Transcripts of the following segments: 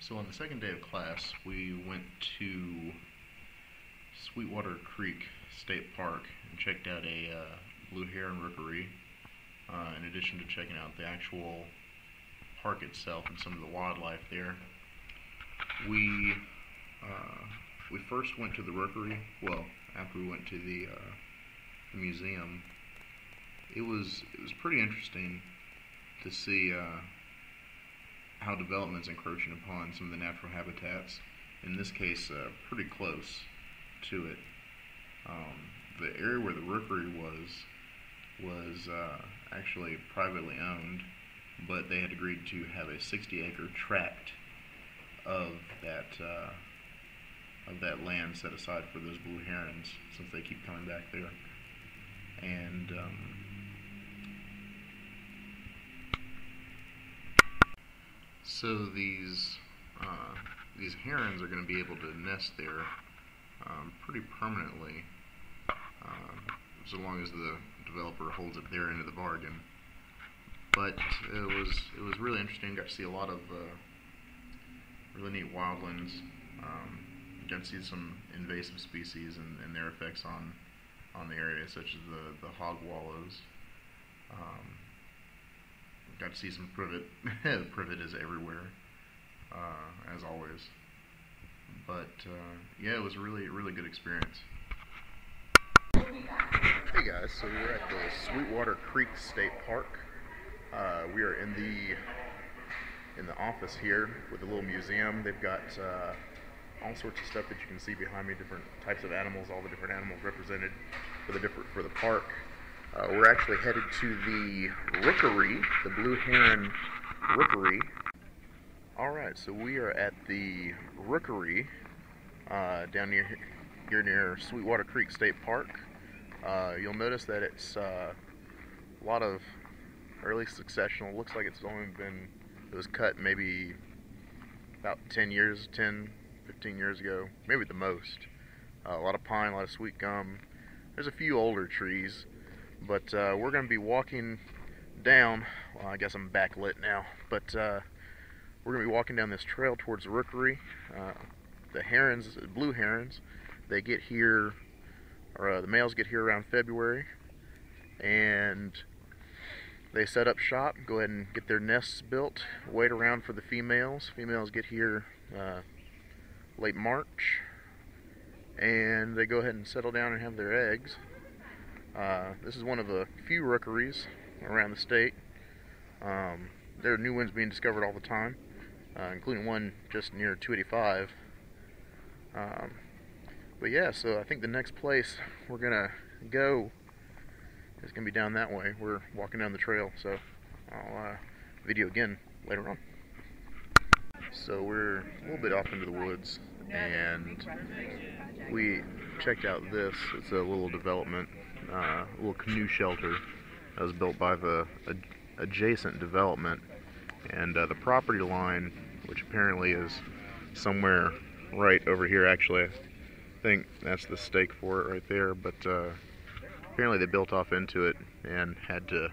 So on the second day of class, we went to Sweetwater Creek State Park and checked out a blue heron rookery. In addition to checking out the actual park itself and some of the wildlife there, we we first went to the rookery. Well, after we went to the museum, it was pretty interesting to see how development's encroaching upon some of the natural habitats. In this case, pretty close to it. The area where the rookery was actually privately owned, but they had agreed to have a 60-acre tract of that land set aside for those blue herons, since they keep coming back there. And so these herons are going to be able to nest there pretty permanently, so long as the developer holds it their end of the bargain. But it was really interesting. Got to see a lot of really neat wildlands. Got to see some invasive species and their effects on the area, such as the hog wallows. Got to see some privet. The privet is everywhere, as always. But yeah, it was a really good experience. Hey guys, so we're at the Sweetwater Creek State Park. We are in the office here with a little museum. They've got all sorts of stuff that you can see behind me, different types of animals, all the different animals represented for the park. We're actually headed to the Rookery, the Blue Heron Rookery. Alright, so we are at the Rookery down here near Sweetwater Creek State Park. You'll notice that it's a lot of early successional. Looks like it was cut maybe about 10, 15 years ago, maybe the most. A lot of pine, a lot of sweet gum. There's a few older trees, but we're going to be walking down. Well, I guess I'm backlit now, but we're going to be walking down this trail towards the Rookery. The herons, blue herons, they get here, or the males get here around February, and they set up shop, go ahead and get their nests built, wait around for the females. Females get here late March, and they go ahead and settle down and have their eggs. This is one of the few rookeries around the state. There are new ones being discovered all the time, including one just near 285. But yeah, so I think the next place we're gonna go is gonna be down that way. We're walking down the trail, so I'll video again later on. So we're a little bit off into the woods, and we checked out this. It's a little development, a little canoe shelter that was built by the adjacent development, and the property line, which apparently is somewhere right over here. Actually, I think that's the stake for it right there, but apparently they built off into it and had to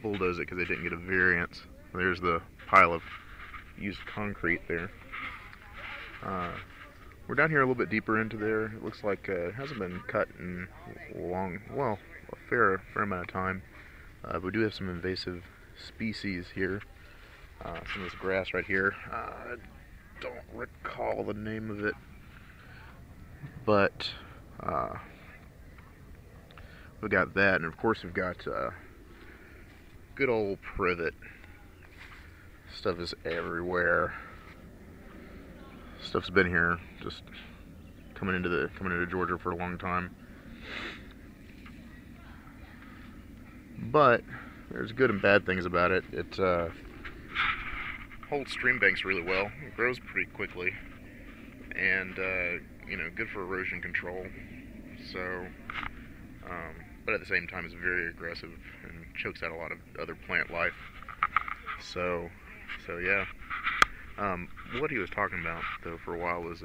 bulldoze it because they didn't get a variance. There's the pile of used concrete there. We're down here a little bit deeper into there. It looks like it hasn't been cut in a fair amount of time. But we do have some invasive species here. Some of this grass right here. I don't recall the name of it, but we got that, and of course we've got good old privet. Stuff is everywhere. Stuff's been here, just coming into Georgia for a long time. But there's good and bad things about it. It holds stream banks really well. It grows pretty quickly, and good for erosion control. So, but at the same time, it's very aggressive and chokes out a lot of other plant life. So yeah. What he was talking about, though, for a while was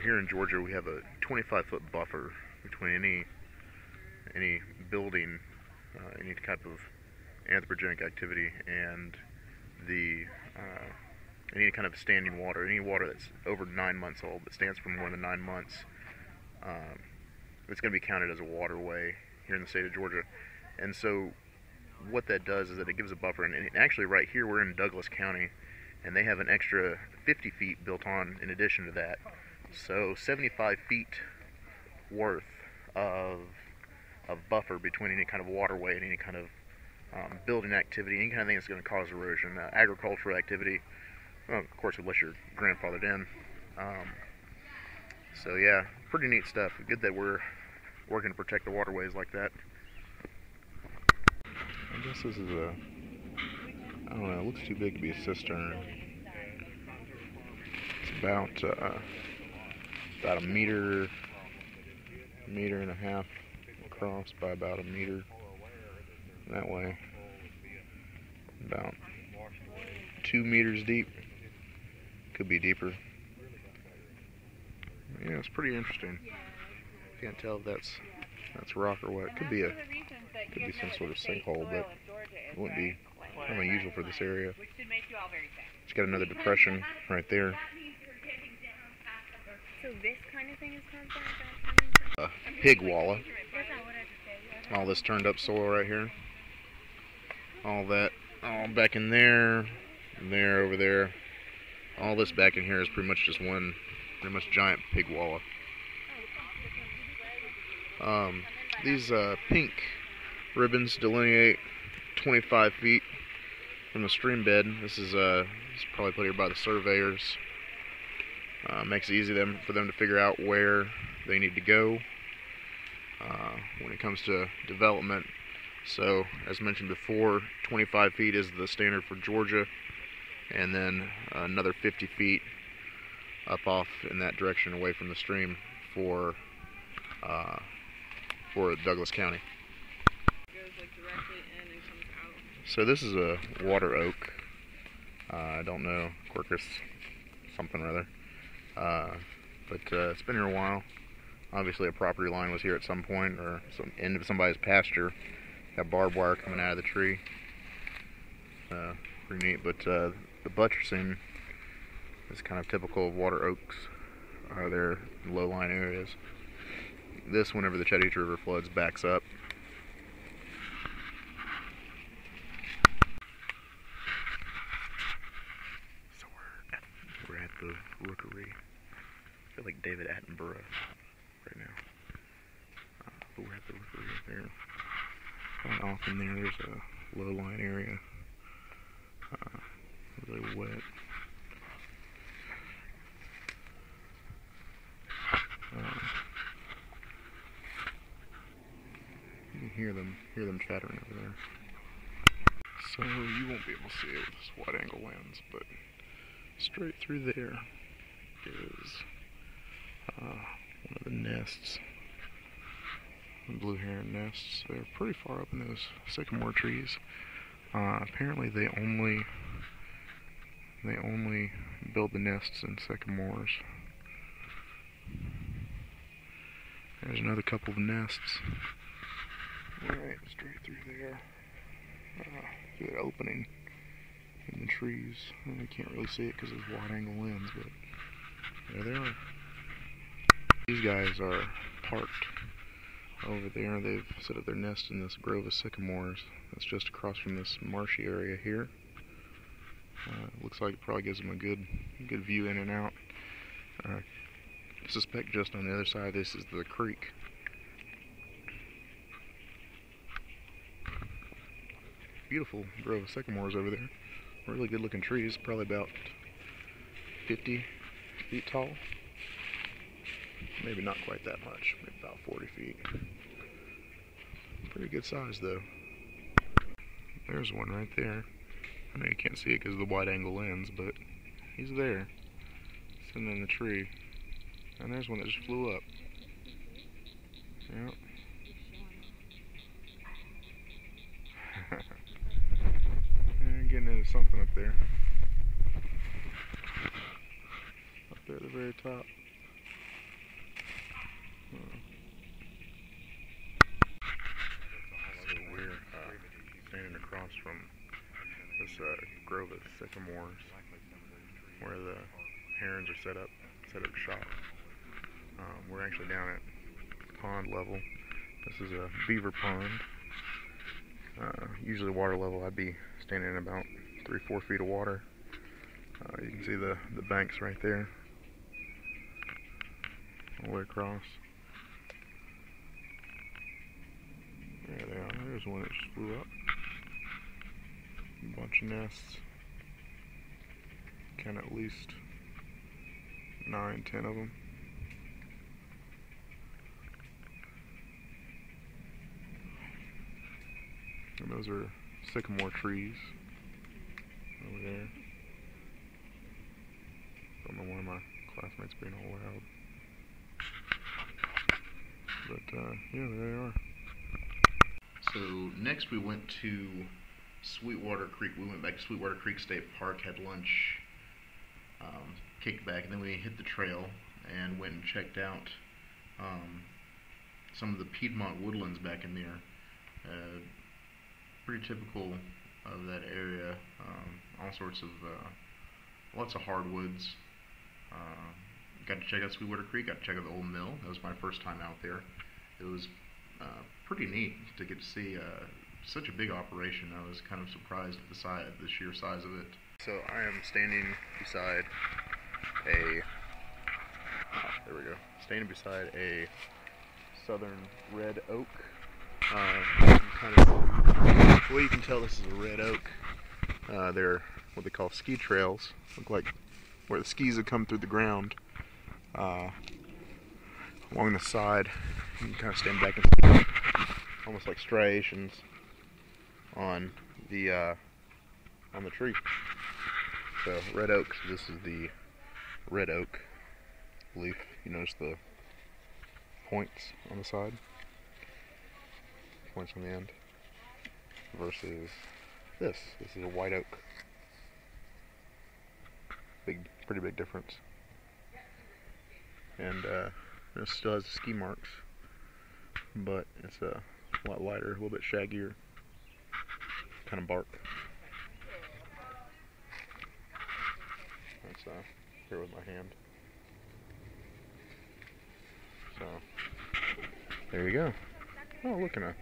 here in Georgia we have a 25-foot buffer between any building, any type of anthropogenic activity, and the any kind of standing water, any water that's over 9 months old, that stands for more than 9 months, it's going to be counted as a waterway here in the state of Georgia. And so what that does is that it gives a buffer. And actually right here we're in Douglas County, and they have an extra 50 feet built on in addition to that. So 75 feet worth of buffer between any kind of waterway and any kind of building activity, any kind of thing that's going to cause erosion, agricultural activity, well, of course, unless you're grandfathered in. So yeah, pretty neat stuff. Good that we're working to protect the waterways like that. I guess this is a, I don't know, it looks too big to be a cistern. It's about a meter and a half across by about a meter that way. About 2 meters deep. Could be deeper. Yeah, it's pretty interesting. Can't tell if that's rock or what. It could be some sort of sinkhole, but it wouldn't be unusual for this area. It's got another depression right there. So this kind of thing is called Pig walla. All this turned up soil right here. All that, all back in there, and there, over there. All this back in here is pretty much just one, pretty much giant pig walla. These pink ribbons delineate 25 feet from the stream bed. This is probably put here by the surveyors. Makes it easy for them to figure out where they need to go when it comes to development. So, as mentioned before, 25 feet is the standard for Georgia, and then another 50 feet up off in that direction away from the stream for Douglas County. So this is a water oak. I don't know, Quercus something or other. But it's been here a while. Obviously a property line was here at some point, or some end of somebody's pasture. Got barbed wire coming out of the tree. Pretty neat, but the buttressing is kind of typical of water oaks. They're low-lying areas. This, whenever the Chattahoochee River floods, backs up. So we're at the Rookery. I feel like David Attenborough right now. But we're at the Rookery there. Right off in there, there's a low-lying area. Really wet. You can hear them chattering over there. So you won't be able to see it with this wide-angle lens, but straight through there is one of the nests, the blue heron nests. They're pretty far up in those sycamore trees. Apparently they only build the nests in sycamores. There's another couple of nests. Right, straight through there. Through that opening in the trees. I can't really see it because it's wide-angle lens, but there they are. These guys are parked over there. They've set up their nest in this grove of sycamores that's just across from this marshy area here. Looks like it probably gives them a good view in and out. I suspect just on the other side of this is the creek. Beautiful grove of sycamores over there. Really good looking trees, probably about 50 feet tall. Maybe not quite that much, maybe about 40 feet. Pretty good size though. There's one right there. I know you can't see it because of the wide angle lens, but he's there, sitting in the tree. And there's one that just flew up. Yep. And getting into something up there. Up there at the very top. So we're standing across from this grove of sycamores. herons are set up to shop. We're actually down at pond level. This is a beaver pond. Usually water level, I'd be standing in about 3-4 feet of water. You can see the banks right there, all the way across. There they are. There's one that just flew up. A bunch of nests. Count at least 9, 10 of them. And those are sycamore trees over there. Don't know why my classmates being all loud. But yeah, there they are. So next we went to Sweetwater Creek. We went back to Sweetwater Creek State Park, had lunch, kicked back, and then we hit the trail and went and checked out some of the Piedmont woodlands back in there. Pretty typical of that area. All sorts of lots of hardwoods. Got to check out Sweetwater Creek. Got to check out the old mill. That was my first time out there. It was pretty neat to get to see such a big operation. I was kind of surprised at the sheer size of it. So I am standing beside a southern red oak. Well, you can tell this is a red oak. They're what they call ski trails. Look like where the skis have come through the ground. Along the side, you can kind of stand back and see almost like striations on the tree. So red oak. So this is the red oak leaf. You notice the points on the side, points on the end, versus this. This is a white oak. Pretty big difference. And this still has the ski marks, but it's a lot lighter, a little bit shaggier kind of bark. Let's here with my hand. So there you go. Oh, look at a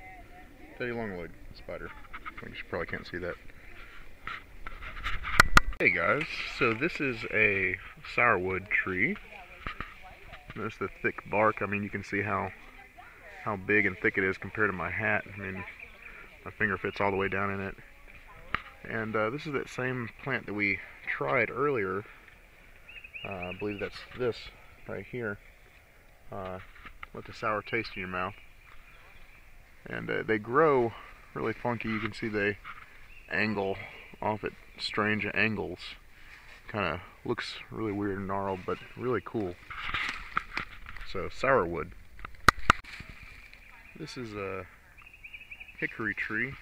teddy long-legged spider. You probably can't see that. Hey guys, so this is a sourwood tree. Notice the thick bark. I mean, you can see how big and thick it is compared to my hat. I mean, my finger fits all the way down in it. And this is that same plant that we tried earlier. I believe that's this right here. Let the sour taste in your mouth. And they grow really funky. You can see they angle off at strange angles. Kind of looks really weird and gnarled, but really cool. So sourwood. This is a hickory tree.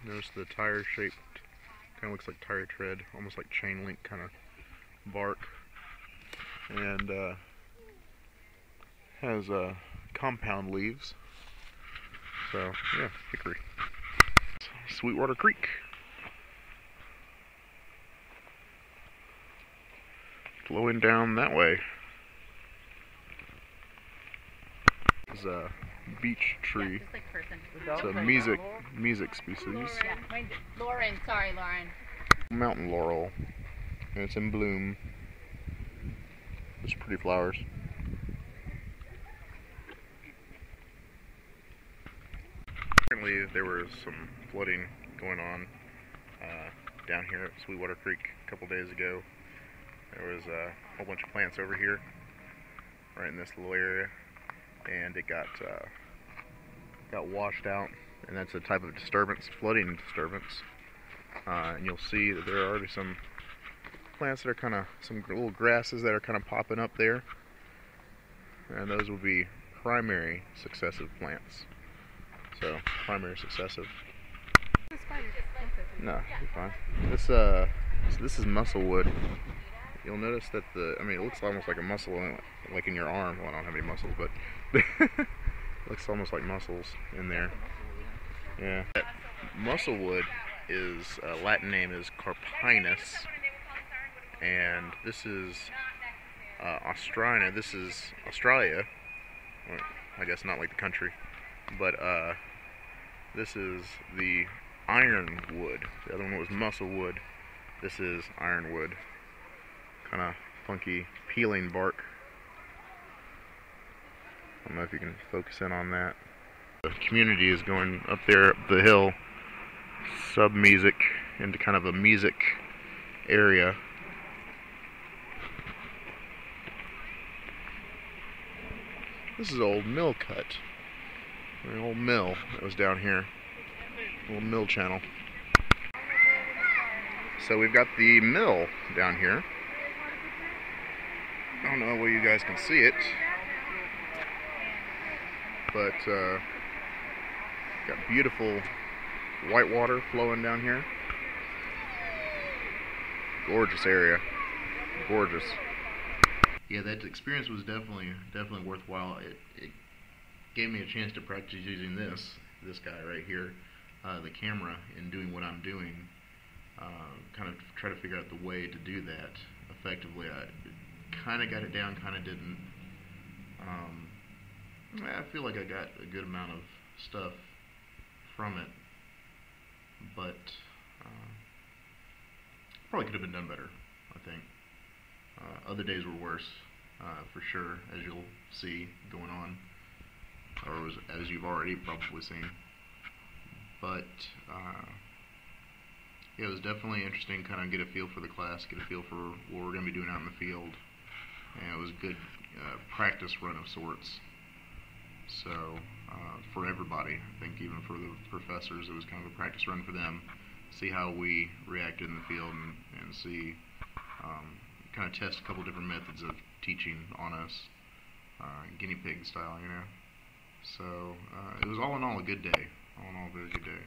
Notice the tire-shaped, kind of looks like tire tread, almost like chain link kind of bark, and has compound leaves. So yeah, hickory. Sweetwater Creek. Flowing down that way. Is a beech tree. It's a mesic species. Lauren, sorry, Lauren. Mountain laurel, and it's in bloom. It's pretty flowers. Apparently there was some flooding going on down here at Sweetwater Creek a couple days ago. There was a whole bunch of plants over here, right in this little area, and it got washed out, and that's a type of disturbance, flooding disturbance. And you'll see that there are already some plants that are kind of, some little grasses that are kind of popping up there, and those will be primary successive plants. So primary successive. No, you're fine. This is musclewood. You'll notice that it looks almost like a muscle, like in your arm. Well, I don't have any muscles, but it looks almost like muscles in there. Yeah. Musclewood Latin name is carpinus, and this is Australia. This is Australia. Well, I guess not like the country, but this is the ironwood. The other one was musclewood. This is ironwood. Kind of funky, peeling bark. I don't know if you can focus in on that. The community is going up there up the hill, sub-music, into kind of a music area. This is old mill cut. An old mill that was down here. Old mill channel. So we've got the mill down here. I don't know where you guys can see it, but got beautiful white water flowing down here. Gorgeous area. Gorgeous. Yeah, that experience was definitely worthwhile. It gave me a chance to practice using this guy right here, the camera, and doing what I'm doing. Kind of try to figure out the way to do that effectively. I kind of got it down, kind of didn't. I feel like I got a good amount of stuff from it, but probably could have been done better, I think. Other days were worse, for sure, as you'll see going on, or as you've already probably seen. But yeah, it was definitely interesting, kind of get a feel for the class, get a feel for what we're going to be doing out in the field, and it was a good practice run of sorts. So for everybody, I think even for the professors, it was kind of a practice run for them, see how we reacted in the field, and see, kind of test a couple different methods of teaching on us, guinea pig style, you know. So it was all in all a good day, all in all a very good day.